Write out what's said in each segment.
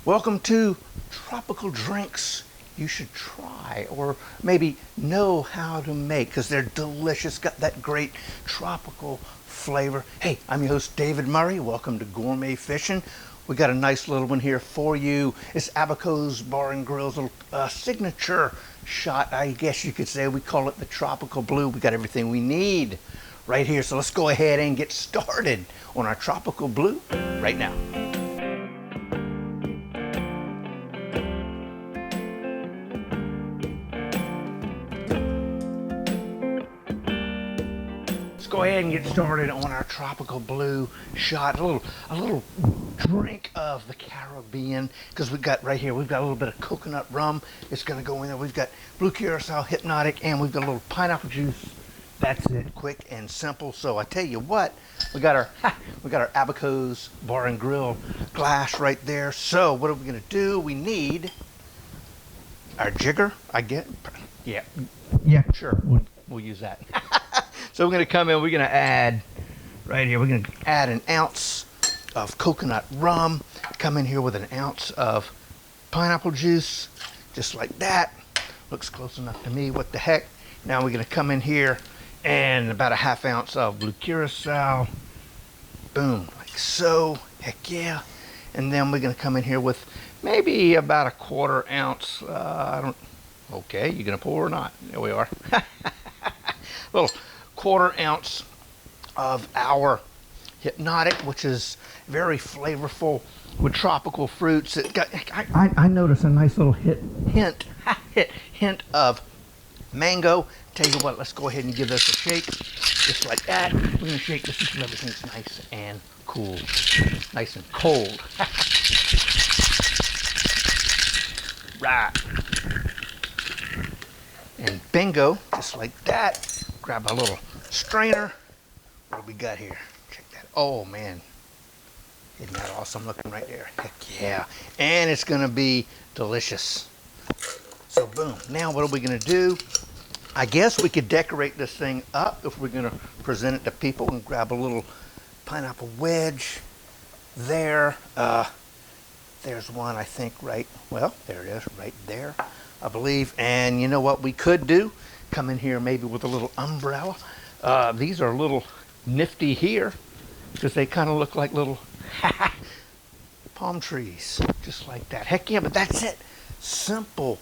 Welcome to tropical drinks you should try or maybe know how to make because they're delicious, got that great tropical flavor. Hey, I'm your host David Murray. Welcome to Gourmet Fishing. We got a nice little one here for you. It's Abaco's Bar and Grill's little signature shot, I guess you could say. We call it the Tropical Blue. We got everything we need right here. So let's go ahead and get started on our Tropical Blue right now. Go ahead and get started on our Tropical Blue shot. A little drink of the Caribbean, because we've got right here, we've got a little bit of coconut rum. It's going to go in there. We've got Blue Curaçao, Hpnotiq, and we've got a little pineapple juice. That's it, quick and simple. So I tell you what, we got our Abaco's Bar and Grill glass right there. So what are we going to do? We need our jigger. Yeah, sure. We'll use that. So we're going to come in, we're going to add, right here, we're going to add an ounce of coconut rum, come in here with an ounce of pineapple juice, just like that. Looks close enough to me, what the heck. Now we're going to come in here and about a half ounce of Blue Curaçao. Boom, like so, heck yeah. And then we're going to come in here with maybe about a quarter ounce, okay, you going to pour or not? There we are. Little quarter ounce of our Hpnotiq, which is very flavorful with tropical fruits. It got, I noticed a nice little hint of mango. Tell you what, let's go ahead and give this a shake, just like that. We're gonna shake this until everything's nice and cool, nice and cold. Right. And bingo, just like that. Grab a little strainer. What do we got here? Check that. Oh man, isn't that awesome looking right there? Heck yeah. And it's gonna be delicious. So boom, now what are we gonna do? I guess we could decorate this thing up if we're gonna present it to people, and grab a little pineapple wedge there. There's one, I think, right, well, there it is, right there, I believe. And you know what we could do? Come in here maybe with a little umbrella. These are a little nifty here because they kind of look like little palm trees, just like that. Heck yeah, but that's it. Simple,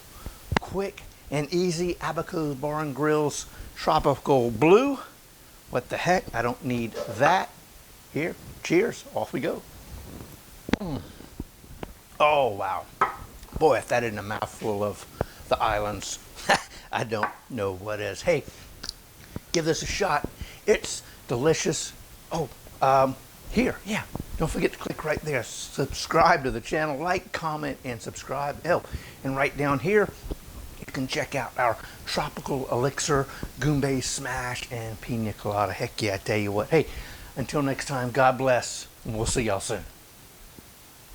quick, and easy. Abaco's Bar and Grill's Tropical Blue. What the heck? I don't need that. Here, cheers. Off we go. Oh, wow. Boy, if that isn't a mouthful of the islands, I don't know what is. Hey, give this a shot. It's delicious. Oh, here, yeah. Don't forget to click right there. Subscribe to the channel. Like, comment, and subscribe. Oh, and right down here, you can check out our Tropical Elixir, Gourmet Smash, and Pina Colada. Heck yeah, I tell you what. Hey, until next time, God bless, and we'll see y'all soon.